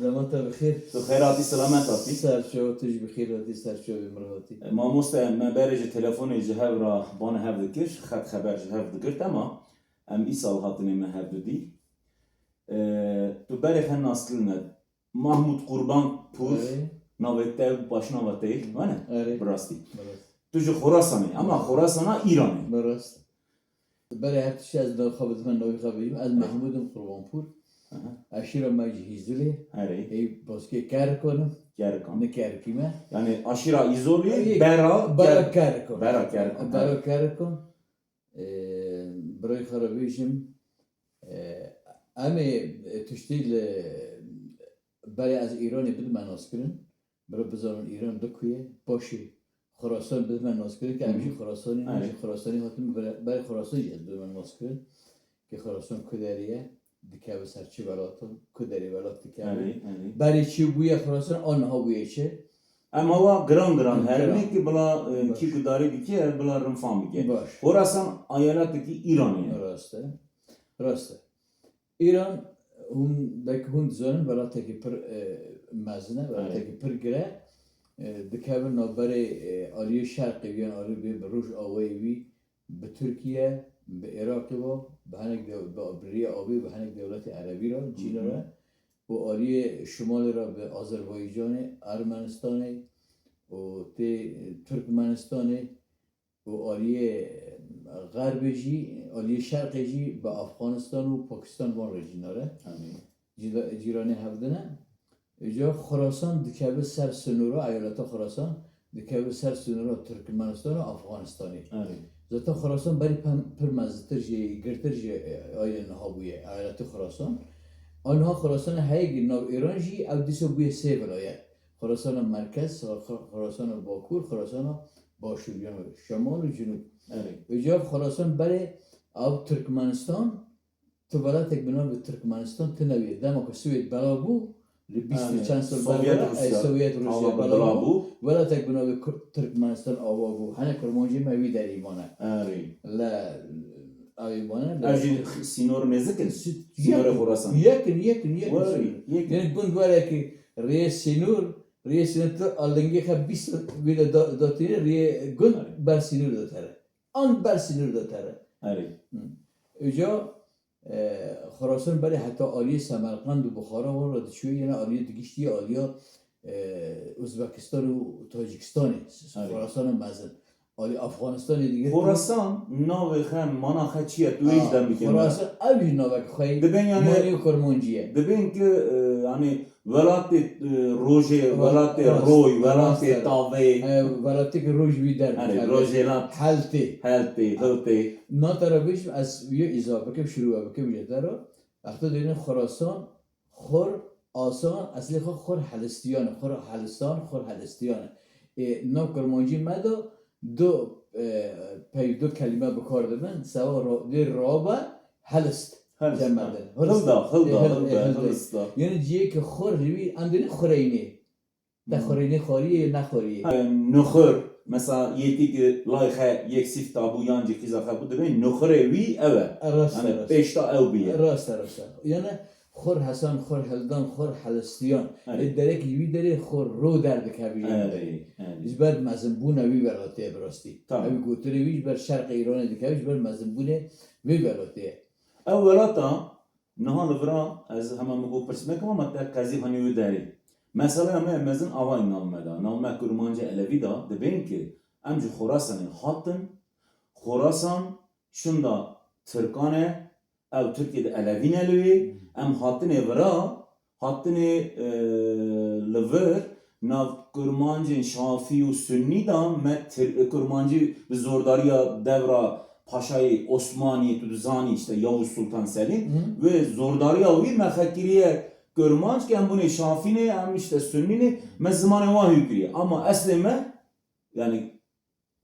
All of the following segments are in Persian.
زمانت بخیر. تو خیراتی سلامت هاتی؟ سرشو تج بخیر هاتی سرشو بمرهاتی. ما مسته ما برج تلفن جهاب را بان هفت دکش خط خبر جهاب دکرد اما ای سال هاتنی ما هفت دی تو برای خن ناسل ند محمود قربان پور نویته باش نویته وانه براستی تو جو خراسانی اما خراسانا ایرانی براست برای هر چیز از دل خابد من نوی خابیم از محمود قربان پور اشیرا مجهیزلی ای باسکی کار کنم نکار کیمه یعنی اشیرا ایزولی برا کار کن برا کار کن برای خرابیشم اما تشتیل برای از ایرانی بده من ناس کنن برای بزارن ایران دکویه باشی خراسان بده من ناس کنن که همیشه خراسانی هاتم برای خراسانی بده من ناس کنن که خراسان کدریه دیگه به سر چی ولاتون کدری ولات دیگه برای چی بویه خراسان آنها بویه چه اما وا گران هرمی که بلا کی گداری دیگه بلا رنفام میگه خراسان ایالتی که ایرانیه راسته ایران هم دک هند زن ولاتی که پر مزنه ولاتی که پر گره دیگه به نابره آریای شرقی بیان آریای به روش آوایی به ترکیه به عراق و به هنگ به آبری آبی به هنگ دولت عربی را چین را و آریای شمال را به آذربایجان ارمنستان و ترکمنستان و آریای غربی آریای شرقی به افغانستان و پاکستان وان رجیناره جیرانی هفدنه اینجا خراسان دیگه به سر سنورا ایالت خراسان دیگه به سر سنورا ترکمنستان و افغانستانی زتا خراسان برای پر مزدتر گرتر آیه نها بویه ایالت خراسان آنها خراسان هایی نو ایران جی او دیسو بویه سه ولایت خراسان مرکز خراسان باکور خراسان باشوریان شمال و جنوب اینجا خراسان برای او ترکمنستان تو ولایت یک بنا به ترکمنستان تنویه دما که سویت بلا بو لبیست چند سال سوویت روسیه بلا بو ولایت یک بنا به ترکمنستان آوا بو هنه کرمانجی موی در ایمانه لا ایمانه اجی سینور نزدیکن سینور خراسان یکن یعنی گند واره که رئیس سینور تو آلنگی خب 20 ویل داتیره گند بر سینور داتره آن بر سینور داتره اینجا خراسان برای حتی آلیه سمرقند و بخارا وارد شوی یعنی آلیه دگیشتی آلیه ازبکستان و تاجیکستانی خراسان مزن آلیه افغانستان دیگه خراسان ناوی خم مناخه چیه تو ایش دم میکنه خراسان اوی ناوی خواهی مانی و کرمانجیه دبین که یعنی ولات روژه ولات روی ولات تاوی ولاتی که روژ بیدر روژلات حلتی ناترابیش از یه اضافه که شروع بکم یده رو وقتی دیدن خراسان خور آسان اصلی خور حلستیانه خور حلستان خور حلستیانه نو کرمانجی مدو دو کلمه بکار دادن سوا دیر رابه حلست خلدا یعنی جیه که خور روی اندونی خورینه ده خورینه خوریه نخوریه نخور مثلا یکی که لایخه یک سیف تابو یانجی که زخه بود ببین نخوره وی اوه یعنی پیشتا او بیه راست یعنی خور حسن خور هلدان خور حلستیان درک یوی داره خور رو درد کبیره ایش بر مزنبونه وی ولاته براستی اوی گوتره ویش بر شرق ایران دیگه ایش بر مزنبونه وی ولاته اولاتا نهان لورا از همه مگو پرسمه که ما قضیه هنیوی داری مثلا همه مزن آوای نام کرمانجه علوی دا دبین که امجو خراسانی خاطن خراسان شندا ترکانه او ترکیه ده علوی نلوی ام خاطنه ورا خاطنه لور ناو کرمانجه شافی و سنی دا کرمانجه به زورداری دورا پاشای عثمانی تو زانی işte Yavuz Sultan Selim ve zordari avi mekakiriye Kurmanj ki hem bunu Şafine hem işte Sünnine me zamanı vahü kiriye ama esleme yani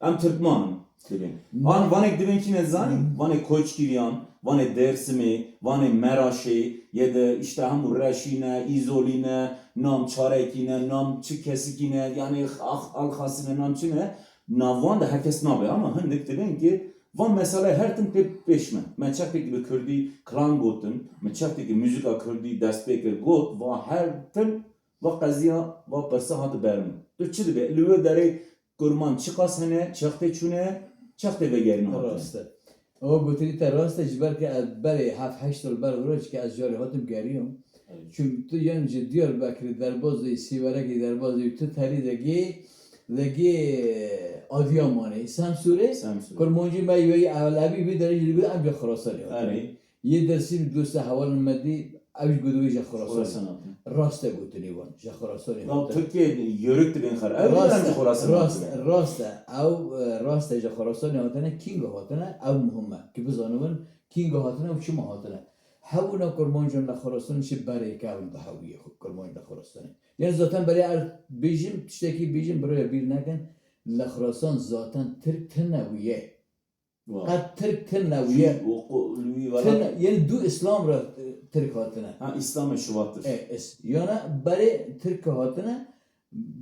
hem Türkmanım dibin. Vanek dibin ki ne zani? Vanek Koçkiriyan, vanek Dersimi, vanek Meraşi ya da işte hem Reşine, İzoline, nam Çarekine, nam Çikesikine yani Alkhasine nam Çine Navvan da herkes nabe ama hındık dibin ki و مثلا هر تن پیش من چقدر که به کردی کلان گوتن من چقدر که موزیکا کردی دست بکر گوت و هر تن و قضیه و پرسه هات برم تو چی دبی لوی داره کرمان چقاس هنه چقدر چونه چقدر بگیرن راسته او گوتری تا راسته جبر که برای 7-8 سال روز که از جاری هاتم گریم چون تو یعنی دیار بکری در بازی سیورکی در بازی تو تری دگی آدیامانه سمسوره کرمانجی مایوی اولابی بیداری جلوی امجا خراسانی یه درسی دوست حوال مدی اوج گدوی جا خراسانی راسته گوتنی وان جا خراسانی ترکیه یورک بین خر راسته او راسته جا خراسانی هاتنه کینگ هاتنه او مهمه که بزانون کینگ هاتنه و چما هاتنه هونا کرمانجان لخراسانی چه برای که اون دهویه خود کرمان لخراسانی یعنی ذاتن برای بیجیم تشتکی بیجیم برای بیر نکن لخراسان ذاتن ترک تنویه قد ترک تنویه یعنی دو اسلام را ترک هاتنه اسلام شواتر یعنی برای ترک هاتنه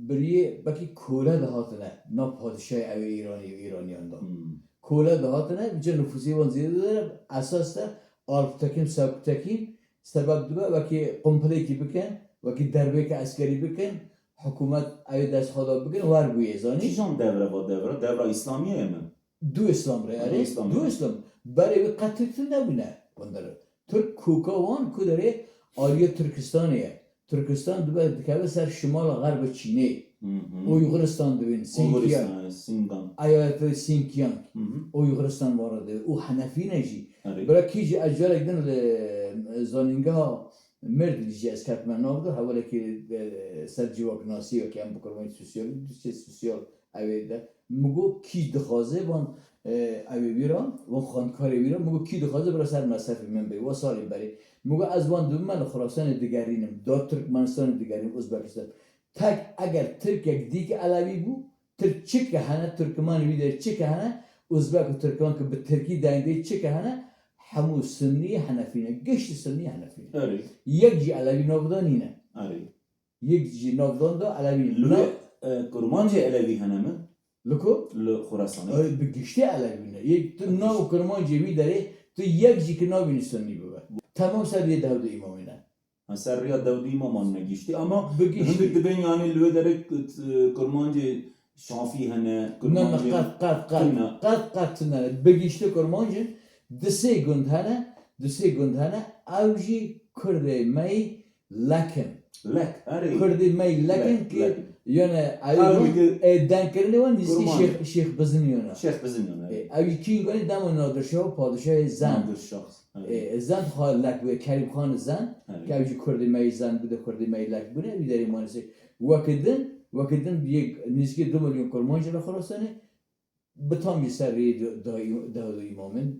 برای بکی کوله ده هاتنه نا پادشاه او ایرانیان دا کوله ده هاتنه بجا نفوسی وان زیده داره اساس ده آلپ تکیم ساک تکیم سبب دوبه وکی قمپلی کی بکن وکی دربه که عسکری بکن حکومت اوی دست خدا بکن ور بویه زانی چیزان دوره اسلامیه من دو اسلام ره دو اسلام برای قطر نبونه بندره ترک کوکا وان کو داره آریا ترکستانیه ترکستان دوبه دکوه سر شمال غرب چینه اویغرستان دوین سینگان ایالت سینکیان اویغرستان وارده او حنفی نجی برای کیجی اجوال اگدن زانینگه ها مرد دیجی از کتمن نابده حواله که سر جواک ناسی و که هم بکرمانی سوسیال اویده مگو کی دخوازه وان اوی بیران وان خانکاری بیران مگو کی دخوازه برای سر مصرف من بی و سالیم بری مگو از وان دوم من خراسان دیگرینم دا ترکمنستان دیگرین ازبکستان تک اگر ترک یک دیگه علوی بو ترک چه که هنه ترکمانی بیده چه که هنه ازبک و ترکمان که به ترکی داینده چه که هنه همو سنی حنفینه گشت سنی حنفینه یک جی علوی نابدان اینه یک جی نابدان دا علوی لوی کرمانجی علوی هنه من لکو؟ خراسانی بگشته علوی نه یک تو ناو کرمانجی بی داره تو یک جی که نابینی سنی ببر تمام سر یه دهود ایمامینه سر ریا دودی ما نگیشتی اما هندی دبین یعنی لوی داره کرمانجی شافی هنه کرمانجی قط نه بگشته کرمانجی دسه گند هنه اوجی کرده می لکن کرده می لکن که یعنی دن کرده وان نیستی شیخ بزنیانه اوی کینگانی دمو نادرشاه و پادشاه زن زن خواه لک بوده کریم خان زن که اوی کرده می زن بوده کرده می لک بوده اوی داری مانسی وکدن یک نزدیک 2 میلیون کرمانجی را خراسانه بتام سری دهود ایمامن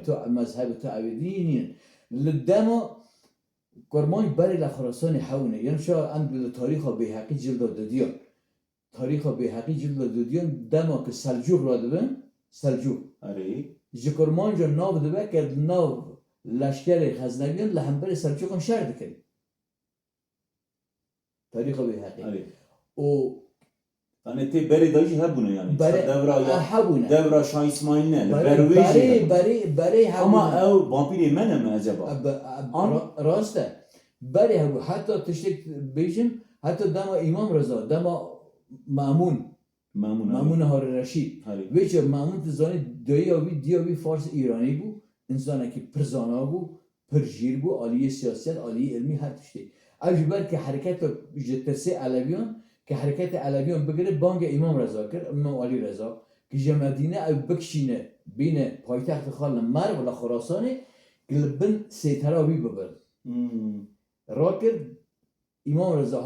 تو مذهب تو عبدینین لدما کرمان بری لخراسان حونه یعنی شا عند تاریخ بیهقی جلد دادیان تاریخ بیهقی جلد دادیان دما که سلجوق را دبن سلجوق جه کرمان جا ناو دبه که ناو لشکر غزنویان لحنبر سلجوق هم شهر دکن تاریخ بیهقی و یعنی تی بری دایجی هبونه یعنی دورا شاه اسماعیل نه بری اما او وامپیری منه من عجبا راسته بری هبو حتی تشتک بیجم حتی دما امام رضا دما مامون هار رشید ویچه مامون تزانی دیاوی فارس ایرانی بو انسانه که پرزانا بو پرژیر بو عالی سیاست عالی علمی هر تشتی اوش بر که حرکت جترسه علویان که حرکت علویان بگیره بانگ امام رضا کرد امام علی رضا که جمدینه او بکشینه بین پایتخت خال مرو و خراسانه که لبن سیتراوی ببرد را کرد امام رضا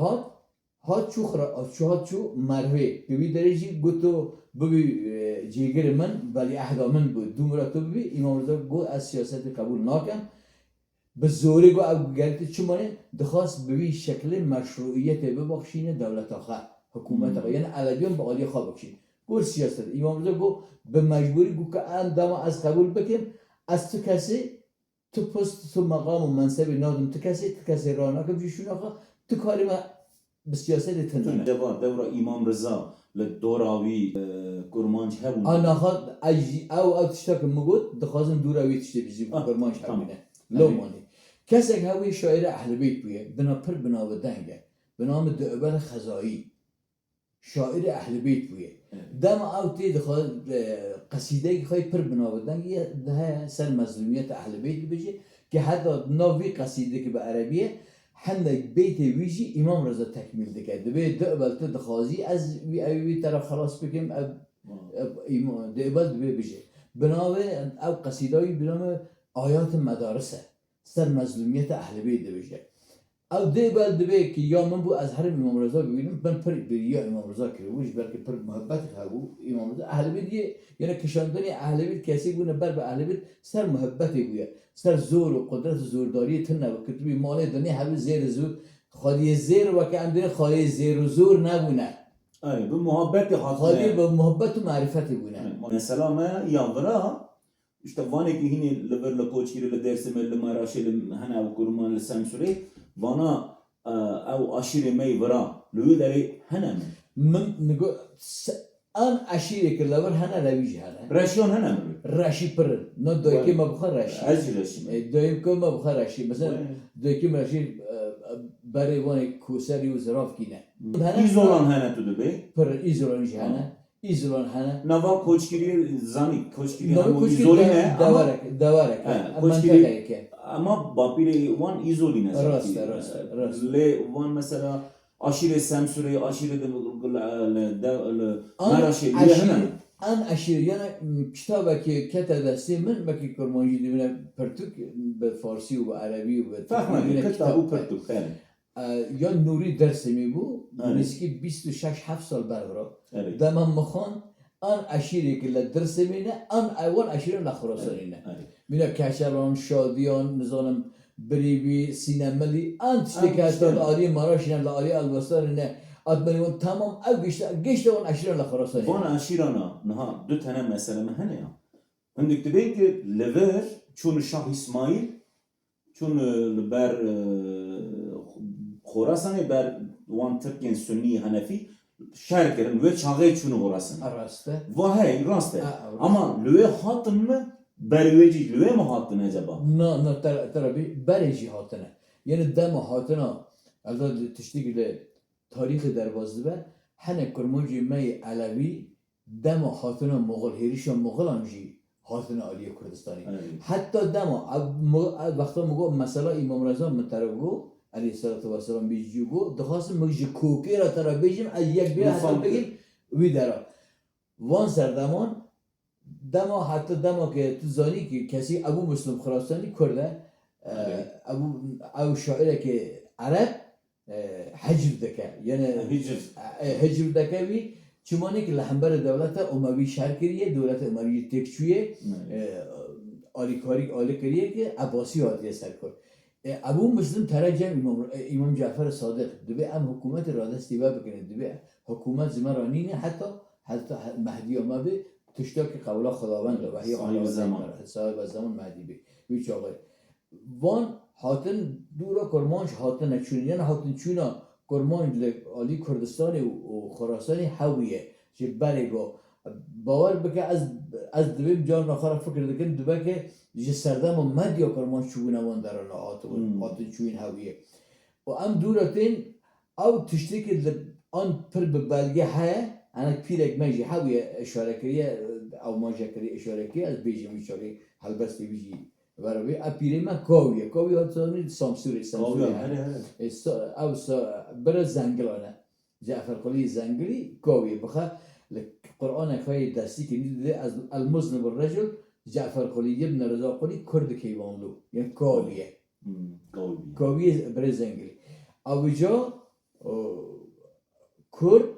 هات چو مروه که بی درجی گوتو ببی جیگر من ولی احدا من بود دو مراتو ببی امام رضا گو از سیاست قبول ناکم به زوری گو او گرده چمانه دخواست ببی شکل مشروعیت ببخشینه دولت آخر حکومت آخر یعنی علویان با عالی خواه بکشین گو سیاست امام رضا گو به مجبوری گو که دام از قبول بکن از تو کسی تو پست تو مقام و منصب نادم تو کسی رانا که بجیشون آخر تو کاری ما به سیاست تنه جواب دورا امام رضا لدوراوی کرمانج هبون آنا خود او تشتا که مگود دخوازم دوراوی تشتی بیزی کرمانش هبینه لو مانی کسی که هوی شاعر اهل بیت بویه بنا پر بنا و دنگه بنام دعبر خزایی شاعر اهل بیت بویه دم او تی دخواد قصیده که خواهی پر بنا و دنگه ده سر مظلومیت اهل بیت بجه که حتی ناوی قصیده که به عربیه هندک بیت ویجی امام رضا تکمیل دکه دبی دعبل تو دخوازی از وی طرف خلاص بکیم دعبل دبی بجه بناوه او قصیدهایی بنام آیات مدارسه سر مظلومیت اهل بیت بجه او دعبل دبی که یا من بو از هر امام رضا ببینم من پر یا امام رضا که ویش بلکه پر محبت خواهو امام رضا اهل بیت یعنی کشاندنی اهل بیت کسی بونه بر به اهل بیت سر محبتی بویه سر زور و قدرت و زورداری تنه و کتبی مالی دنی همه زیر زور خواهی زیر و که اندین خواهی زیر و زور نبونه به محبت خواهی به محبت و معرفتی بونه مثلا ما یاورا işte vane ki hini lever le koçkiri le dersime le maraşe le hana ve kurman le samsure vana ev aşire mey vara le deri hana mı? من نگو an aşire ki lever hana revici hana Raşyon hana mı? Raşi pır no doyki ma bukhar raşi Az raşi. doyim ko ma bukhar raşi mesela doyki ma raşi bari vane kusari u zaraf kine İzolan hana tudu be. pır izolan hana izolan hana Nava koçkiri zani koçkiri no hamu kuçki izoline ama davarak koçkiri ama bapire van izoline Rast. Le van mesela aşire samsure aşire de maraşe le hana mı? an aşire yani kitaba ki kete desti min baki kurmancı dibine pertük be Farsi ve Arabi ve Fahmedi kitabı pertük yani. یا نوری درس می بو نسکی 26 سال برقرار دمان مخان آن اشیری که لدرس مینه آن اول اشیری لخراسانینه مینا کشران شادیان نزانم بریبی سینملی آن تشتی که هستا لآلی ماراشینه لآلی البستانینه ادمنیون تمام او گشت اون اشیری لخراسانینه وان اشیرانا نها دو تنه مسئله مهنه یا هندک دبین که لور چون شاه اسماعیل چون بر خراسانی بر وان ترکین سنی هنفی شهر کردن و چاقه چونو خراسان راسته و هی راسته اما لوی هاتن مı برویجی لوی مı هاتن acaba نه ترابی برجی هاتنه یعنی دم هاتنا البته تشتیگله تاریخ دروازه بر هنه کرمانجی می علوی دم هاتنا مغول هریشان مغولانجی هاتنا علی کردستانی حتی دم وقتا مگو مثلا امام رضا مترگو علیه السلام بیجیگو دخواست مگه کوکی را ترا بیجیم از یک بیا حتی بگیم وی درا وان سردمان دما حتی دما که تو زانی که کسی ابو مسلم خراسانی کرده ابو شاعره که عرب حجر دکه یعنی حجر دکه وی چمانی که لحنبر دولت اموی شهر کریه دولت اموی تکچویه آلی کاری آلی کریه که عباسی هاتیه سر کرد ابو مسلم ترجم امام جعفر صادق دبی ام حکومت را دستی و بکنه دبی حکومت زمرانی نه حتی مهدی ما به تشتاق قولا خداوند و هی صاحب زمان مهدی به هیچ آقای وان هاتن دورا کرمانش هاتن چون یعنی هاتن چونا کرمانج علی کردستان و خراسانی حویه چه برگو باور بکه از دبیم جان نخواه فکر دکن دبه که جه سردم و مدیا کرمان چوبونه وان دران آتون چوین هاویه و ام دورتین او تشتی که آن پر به بلگه های انا پیرک مجی هاویه اشاره کریه او ماجه کریه اشاره کریه از بیجی میشاری حلبستی بیجی برای اپیره من کاویه هاتانی سامسوری او برای زنگلانه جعفر قلی زنگلی کاویه بخواه قرآن خواهی دستی که میده از المذنب الرجل جعفر قلی ابن رضا قلی کرد کیوانلو یعنی کاویه کاویه برای زنگلی اوجا کرد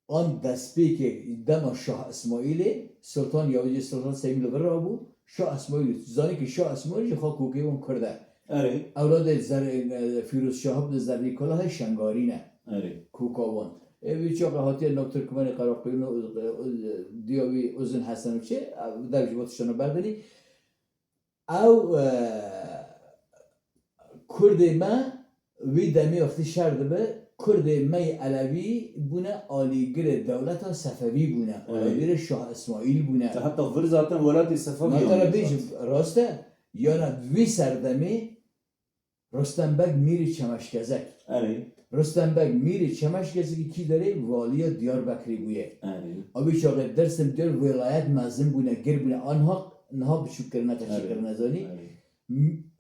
آن دستی که دم شاه اسماعیل سلطان یاوجی سلطان سیمیل برا بود شاه اسماعیل زانی که شاه اسماعیل خواه کوکیوان کرده اولاد فیروز شاه ابن زرنی کلا های شنگارینه کوکاوان ویچا قهاتی نکتر کمانی قرار قیون دیاوی اوزن حسن و چه در جواتشان بردنی او کرد ما وی دمی وقتی شهر دبه کرد می علوی بونه آلیگر دولت صفوی بونه آلیگر شاه اسماعیل بونه حتی ور zaten ولایت صفوی مثلا بیش راسته یا نه وی سردمی رستنبک میری چمشگزک آره رستنبک میری چمشگزکی کی داره والی دیاربکری بویه آره آبی شاقه درسم دیر ولایت مزن بونه گر بونه آنها نها بشو کرنه تشکر کرنه زانی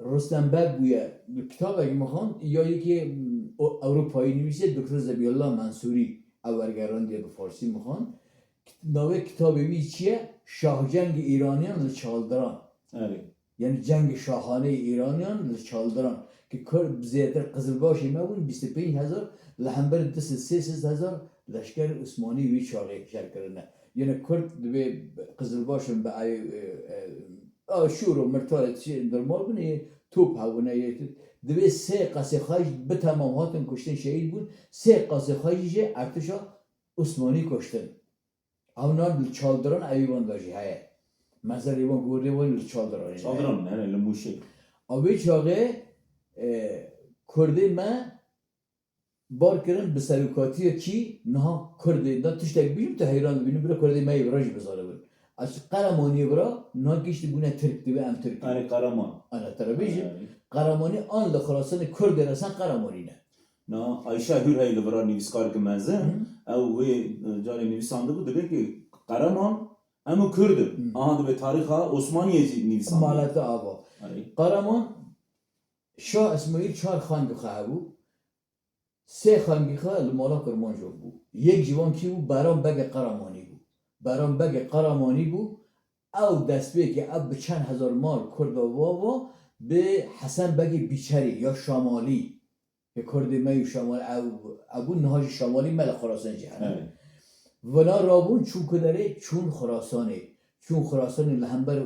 رستنبک بویه کتاب اگه میخوان یا یکی اروپایی نویسه دکتر زبی الله منصوری اولگران دیگه به فارسی میخوان نوه کتاب وی چیه شاهجنگ ایرانیان لچالدران آره یعنی جنگ شاهانه ایرانیان لچالدران که کرد زیادتر قزلباشی ما بون 25,000 لحنبر دست 3,000 لشکر عثمانی وی چاقه شرکرنه یعنی کرد به قزلباشون به شور و مرتال درمال بونه توپ هونه دوی سه قصه خواهش به تمام هاتون کشتن شهید بود سه قصه خواهش ارتشا عثمانی کشتن اونا چالدران ایوان داشتی های مزار ایوان گورده وان چالدران چالدران نه لموشه اوی چاقه کرده ما بار کردن به سلوکاتی کی نه کرده نه تشتک بیشتر تا حیران ببینیم برای کرده ما ایوراج بزاره بود از قرمانی برا نه گشتی بونه ترک دیگه ام ترک آره قرمان آن ترا بیشتر قرمانی آن لخراسان کرد رسان قرمانی نه نه آیشه هر هایی لورا نویسکار که مزن او وی جاری نویسنده بود دیگه که قرمان اما کرده آها به تاریخ عثمانیه نویسنده مالت آوا قرمان شاه اسماعیل 4 خانگاه بود 3 خانگاه لمالا کرمانشاه بود یک جوان کی بود برام بگ قرمانی بود برام بگ قرمانی بود او دست به که اب چند هزار مال کرد و به حسن بگ بیچری یا شمالی که کرد می شمال ابو نهاج شمالی مل خراسان جهان ونا رابون چون کدره چون خراسانه چون خراسان لهنبر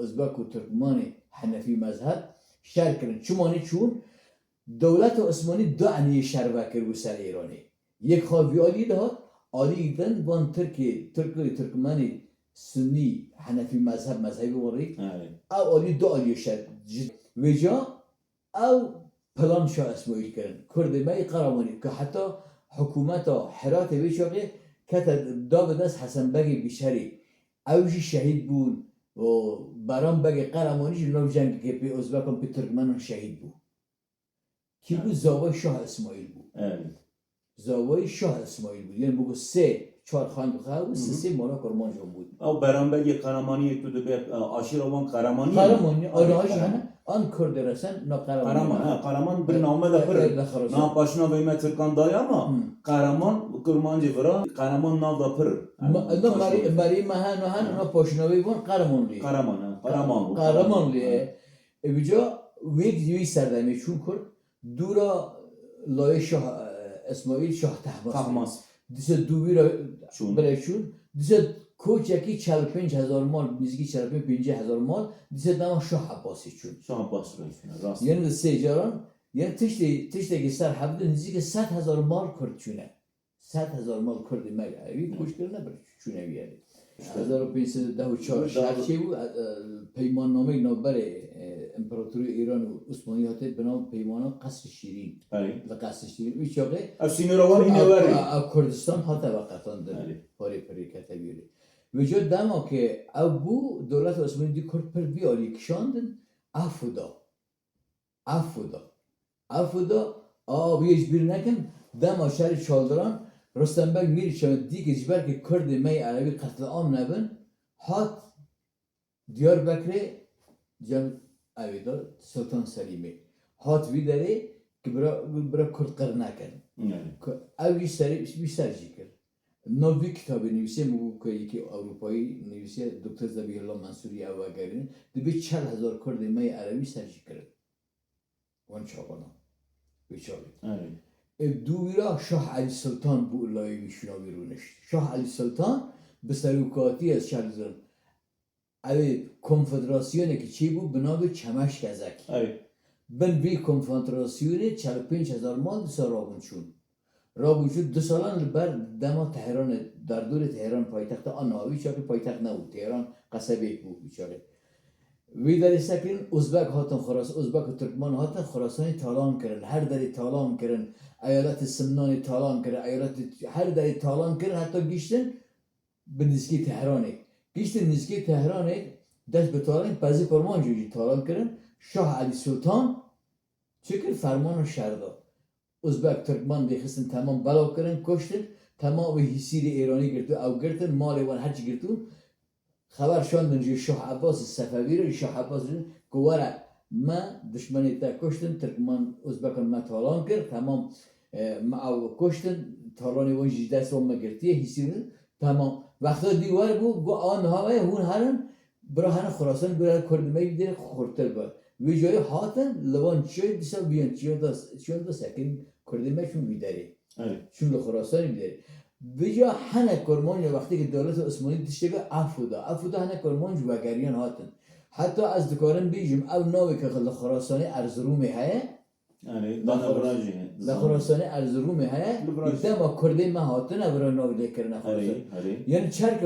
ازبک و ترکمان حنفی مذهب شر کردن چون دولت عثمانی دو عنی شربه کرد سر ایرانی یک خواهی آلی دهات آلی دن وان ترکمان سنی حنفی مذهبی واری او آلی دو آلی شر وجا او پلان شاه اسماعیل کردن کرد مای قرمانی که حتی حکومت حرات ویچاقه که دا به دست حسن بگ بیشری اوجی شهید بود و برام بگ قرمانی جنو جنگ که پی ازبکان پی ترکمن شهید بود کی بود زاوای شاه اسماعیل بود زاوای شاه اسماعیل بود یعنی بگو 3-4 خانگاه بود 3 مالا کرمانشاه بود او برام بگ قرمانی تو دو آشیر وان قرمانی آره هاشانه آن کرد رسن نا قرمان بر نامه ده پر نا پاشنا ویمه ترکان دایا ما قرمان کرمانجی برا قرمان ناو ده پر مری مهان نا پاشناوی بون قرمان لیه بجا ویک دیوی سردمی چون کرد دورا لای شاه اسماعیل شاه تحماس دیسه دوی را برای چون دیسه کوچکی 45,000 مال میزگی 45,000 مال دیسه دما شاه عباسی چون شاه عباس راست یعنی سه جاران یعنی تشتی که سر حبد نزدیک 100,000 مال کرد چونه 100,000 مال کرد مگه این کوش کرده بر چونه بیاری 1514 شهر چی بود پیمان نامه نوبر امپراتوری ایران و عثمانی هاته به نام پیمان قصر شیرین قصر شیرین این چاقه سینوروان اینوری کردستان هاته وقتان داره پاری کتبیره وجود دما که او بو دولت عثمانی دی کرد پر بیاری کشاندن افودا بیش بیر نکن دما شهر چالدران رستنبک میری شما دیگه جبر که کرد می عربی قتل عام نبن هات دیار بکره جم اویدا سلطان سلیمی هات وی داره که برا کرد قرن نکن اوی سرجی کرد نوی کتابی نویسه مگو که یکی اروپایی نویسه دکتر زبی الله منصوری اوگرین دبی 40,000 کرد می عربی سرجی کرد وان چاقانا بیچاره دویرا شاه علی سلطان بو لای میشناوی رونش شاه علی سلطان به سلوکاتی از شهرزن اوی کنفدراسیونه که چی بود بنابه چمش گزک بن بی کنفدراسیونه 45,000 مال دیسا رابون شد 2 سالان بر دما تهران در دور تهران پایتخت آنهاوی چاکه پایتخت نبود تهران قصبه بود بیچاره وی داری سکرین ازبک هاتن خراس ازبک و ترکمان هاتن خراسانی تالان کردن هر دری تالان کردن ایالت سمنانی تالان کردن ایالت هر دری تالان کردن حتی گیشتن به نزدیکی تهرانی گیشتن نزدیکی تهرانی دست به تالان بعضی فرمان جوجی تالان کردن شاه علی سلطان چکر فرمان و شهر داد ازبک ترکمان دیخستن تمام بلا کردن کشتن تمام حسیر ایرانی گرتو او گرتن مال وان هرچی گرتو خبر شاندن جو شاه عباس صفوی رو شاه عباس رو گواره ما دشمنی تا کشتن ترکمان ازبکان ما تالان کرد تمام ما او کشتن تالانی وان جی دست وان ما گرتیه حسیر تمام وقتا دیوار بو گو آن هاوی هون هرن برا هن خراسان برا کردمه بیدیر خورتر بار وی جای هاتن لوان چای دیسا بیان چیان دا سکن کردمه چون بیداری چون لخراسانی بیداری بجا هنه کرمان وقتی که دولت عثمانی دشتگاه افودا هنه کرمان جوگریان هاتن حتی از دکارن بیجم او ناوی که لخراسانی ارزرومی هایه لخراسانی ارزرومی هایه دما کرده ما هاتن برا ناوی لیکرن خراسان یعنی چرک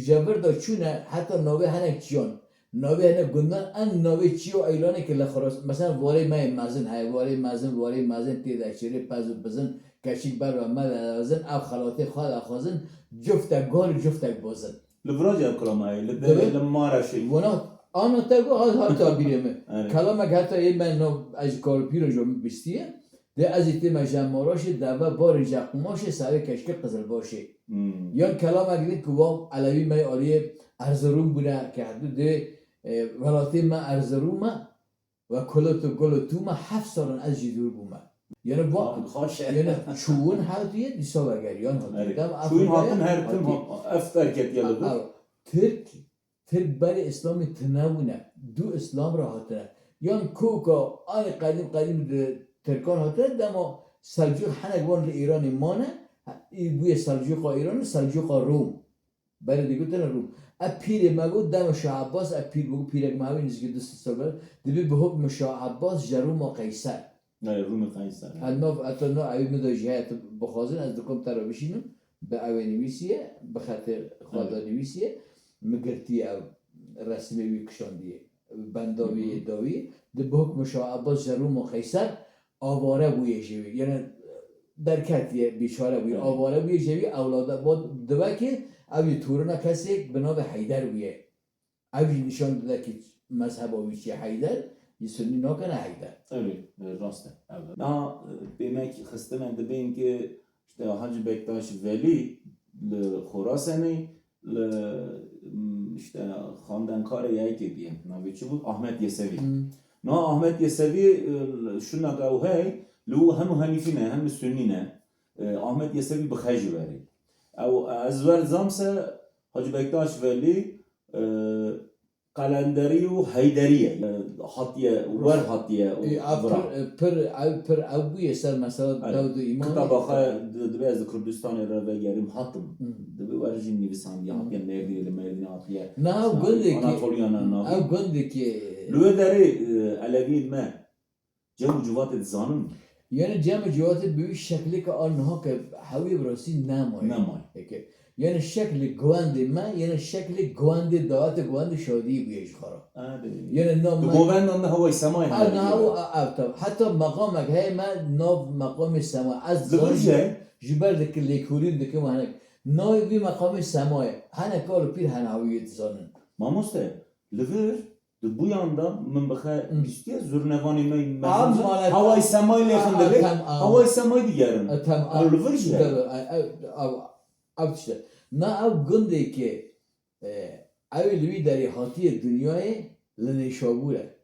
جبر دا چونه حتی ناوی هنه چیان ناوی هنه گندن ان ناوی چیو ایلانی که لخراسان مثلا واری مای مازن هایه واری مازن تیده چیره پزو بزن کشیک بر و مدازن او خلاطه خواه اخوازن جفتک گال جفتک بازن لبراج اب کلام های لمارشی ونا آنو تگو ها تا بیرمه کلام اگه حتی این من از کارپی رو جامعه بستیه ده از ایتی مجمع ماراشی دوه بار جقماشی سوی کشک قزل باشی یا کلام اگه دید که وام علوی مای آلیه ارزروم بوده که حدود ده ولاتی ما ارزروم و کلوتو گلوتو ما 7 سالن از جدور بومه یعنی با یعنی چون هاتیه دیسا وگریان هاتیه چون هاتن هر تیم افتر کت یلو ترک برای اسلامی تناونه دو اسلام را هاتنه یعنی کوکا آن قدیم ترکان هاتنه دما سلجوق هنگوان ایرانی مانه بوی سلجوق ایران سلجوق روم برای دیگه تنه روم پیر مگو دم شاه عباس پیر بگو پیرک مهوی نزدیک 200 سال بعد دیگه به حکم شاه عباس جروم و قیصر روم قیصر حتی نه اوی مداجی هایت بخوازن از دکم ترا بشینم به اوی نویسیه به خاطر خوادا نویسیه مگرتی او رسمی وی کشاندیه بنداوی داوی ده به حکم شاه عباس جروم و قیصر آواره بویه شوی یعنی درکتیه بیچاره بویه آواره بویه شوی اولاده بود دوه که اوی تورنا کسی به نام حیدر بویه اوی نشان داده که مذهب اوی چیه حیدر یه سنی ناکنه حیدر راسته نه بیمک خسته من دبین که حاج بکتاش ولی خراسانی işte خواندنکار یکی دیگه ناوی چی بود احمد یسوی نه احمد یسوی شنا گوهی لو هم حنیفی نه هم سنی نه احمد یسوی بخیج بری او از ور زامسه حاج بکتاش ولی قلندری و حیدریه حاتیه ور حاتیه پر ابوی سر مثلا داود ایمان کتاب آخر دبی از کردستان را بگیریم حاتم دبی ورژی نویسان یا حاتیه مردی حاتیه نه او گنده که آناتولیانا او گنده که لوی داری علوی ما جمع جوات زانم یعنی جمع جوات به شکلی که آنها که حوی براسی نمای یعنی شکل گوند ما یعنی شکل گوند دعوت گوند شادی بیش خورا یعنی نام گوند آن هوای سمای حتی مقام که ما نام مقام سما از زوجه جبر دک لیکولین دک ما هنگ نام بی مقام سمای هنگ کارو پیر هن هویت زانن ما مسته لور دو یاندا من بخیر بیشتر زورنوانی می هوای سمای لیخن دبی هوای سمای دیگرن لور چه işte ne av günde ki evli deri hatiye dünyaya lenişabure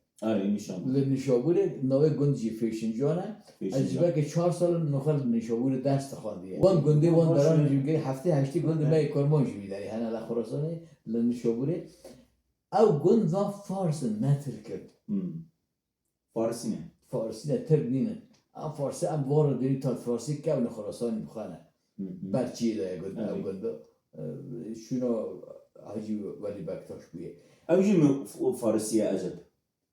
lenişabure nave gündü feşincana acaba ki 4 sal nokal lenişabure ders xandiye wan günde wan daran jimge hafte haşti günde me korman jibi deri hana la khorasane lenişabure av günd va farsın ne Türk'e farsi ne Türk'nine am farsi am var deri tat farsi kavne khorasani bkhana برچی داره گنده شنو حاجی ولی بکتاش بیه اوجی فارسیه عجب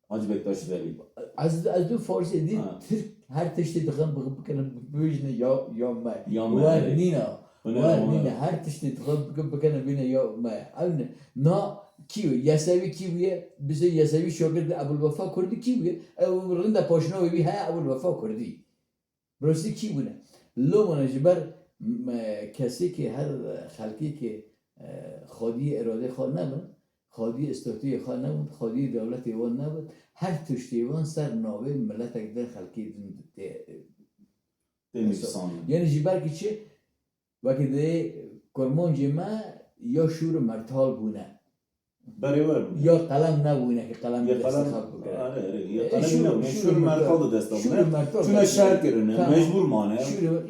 حاجی بکتاش ولی از دو فارسی دید ترک هر تشتی دخم بکنم ببینه یا ما ور نینا هر تشتی دخم بکنم ببینه یا ما نه کیو یسوی کیویه بس یسوی شاگرد ابوالوفا کردی کیویه او رند پاشنا بی ها ابوالوفا کردی براستی کی بونه لو منجبر کسی که هر خلقی که خودی اراده خود نبود خودی استاتوی خود نبود خودی دولت ایوان نبود هر تشتیوان سر ناوه ملت اگه خلقی یعنی جبر که چه وقتی ده کرمانج ما یا شور مرتال بونه برابر یا قلم نبونه که قلم دست خب بگره یا قلم شور مرتال دست آورد چون شهر کرنه مجبور مانه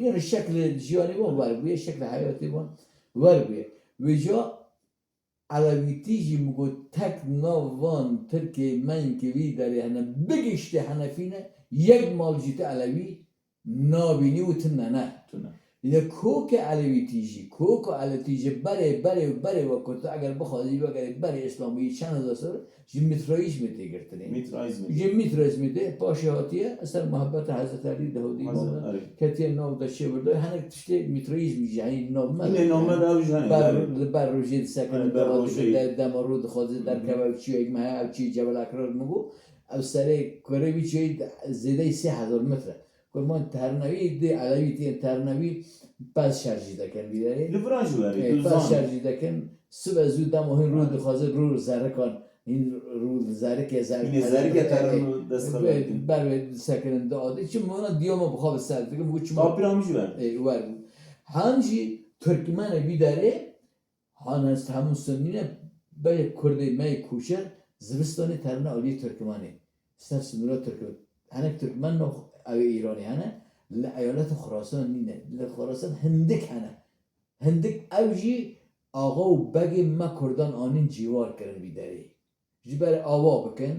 یعنی شکل جیانی وان ور بویه شکل حیاتی وان ور بویه و جا علویتیجی مگو تک نوان ترکی من که وی داری هنه بگشته هنفینه یک مال جیت علوی نابینی و تنه نه یه کوک علویتیجی کوک علویتیجی بره و کتا اگر بخوادی بگری بره اسلامی چند هزار سال جی میترایش میده گرتنی جی میترایش میده باشه هاتیه اصلا محبت حضرت علی دهودی کتی نام داشته برده هنگ تشته میترایش میجه یعنی نام اینه نام بر روژه سکن دمارود خواهد در کباب چی یک ماه او چی جبل اکرار مگو او سره کره بی چی زیده 3000 متره کرمان ترنوی ده علوی ترنوی پس شرجی دکن بیداری لفراج وری پس شرجی دکن صبح زود دم این رو دخوازه رو زره کن این رو زره که این زره که ترنو دست خواهد بر سکنن داده چون مونا دیوما بخواب سر دیگه مگو چون آپیرامیش ور هنجی ترکمن بیداره هانست همون سنینه به کرده مای کوشر زبستانی ترنه آلی ترکمانی سر سنورا ترکمن هنک ترکمن نو او ایرانی هنه ایالت خراسان نینه خراسان هندک هنه هندک اوجی آقا و بگ ما کردان آنین جیوار کرن بیداری جبر آوا بکن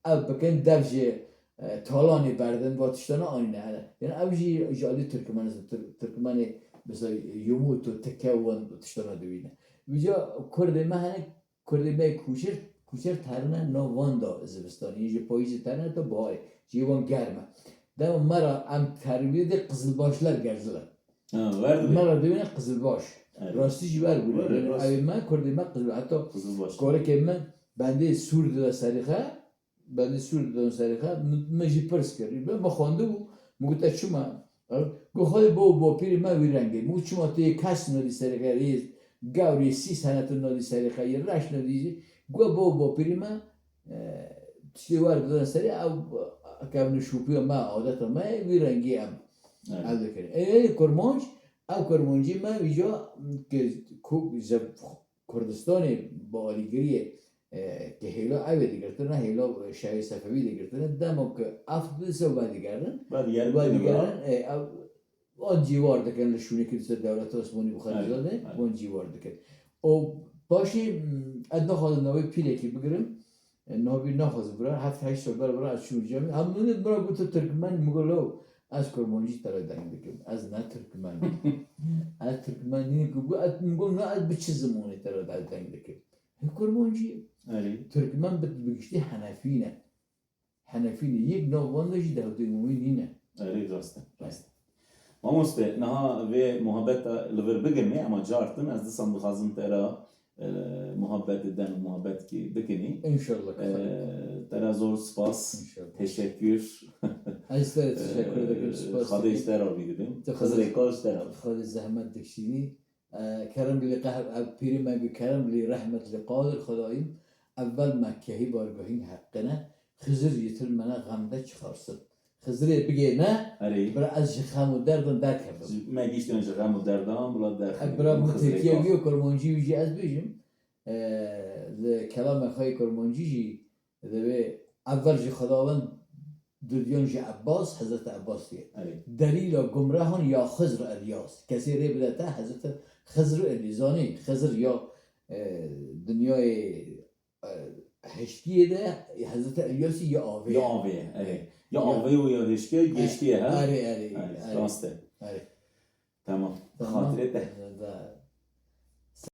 او بکن درج تالانی بردن باتشتانا آنینه هنه یعنی اوجی جالی ترکمن ترکمن مثلا یوموت و تکه و تشتانا دوینه ویجا کرده ما هنه کرده ما کوچر ترنه نوان دا زبستانی یه پاییز ترنه تا باره جیوان گرمه دم مرا ام تربیت قزلباشlar geldiler. مرا ببینه قزلباش راستی جیبر بود. اوی من کردی من قزلباش حتی کاری که من بنده سور داد سریخه مجی پرس کردی. من خوانده بود مگه چما گو خود با پیری من ویرنگی مگه چما توی کس ندی سریخه ریز گاوری 30 سنت ندی سریخه یه رش ندی گو با پیری من چیوار دادن سری او که نشوپی ما عادت ما ویرنگی هم عادت کنیم. کرمانج او کرمانجی ما ویجا که کردستانی با آلیگری که هیلا اوی دیگرتن هیلا شاهی صفوی دیگرتن دمو که افت سو بعدیگرن آن جیوار دکن لشونی که دولت عثمانی بخاری داده آن جیوار دکن و باشی ادنا خواهد نوی پیله که بگیرم نابی نخواست برای 7-8 سال برای از شروع جمعی همون برای گوت ترکمن مگلو از کرمانجی ترا دنگ بکن از نه ترکمن از ترکمن اینه که گو از مگل نه از به چه زمانی ترا دنگ بکن کرمانجی ترکمن بگشتی حنفینه یک نوان داشتی دهوتی مومین اینه راسته ما مسته نها و محبت لور بگرمی اما جارتن از دستان بخوازم ترا محبت دن و محبت کی بکنی انشالله ترا زور سپاس تشکر از تشکر ederim سپاس خدا اشتر رو بگیریم خدا ریکاش ترا خدا زحمت دکشیدی کرم بلی قهر پیری مگه کرم بلی رحمت لقادر خداییم اول مکهی بارگاهین حقنه خزر یتر منه غمده چخارسد خزری بگه نه برای از شخم و دردم در کردم مگیشتون شخم و دردم بلا در برای ترکیه و کرمانجی ویجی از بیجم کلام خواهی کرمانجی جی اول جی خداوند دودیان جی عباس حضرت عباس دیه دلیل گمراهان یا خزر الیاس کسی ری بدته حضرت خزر الیزانی خزر یا دنیای هشتیه ده حضرت الیاسی یا آوه یا آوه و یا هشتیه گشتیه ها آره راسته تمام خاطره ده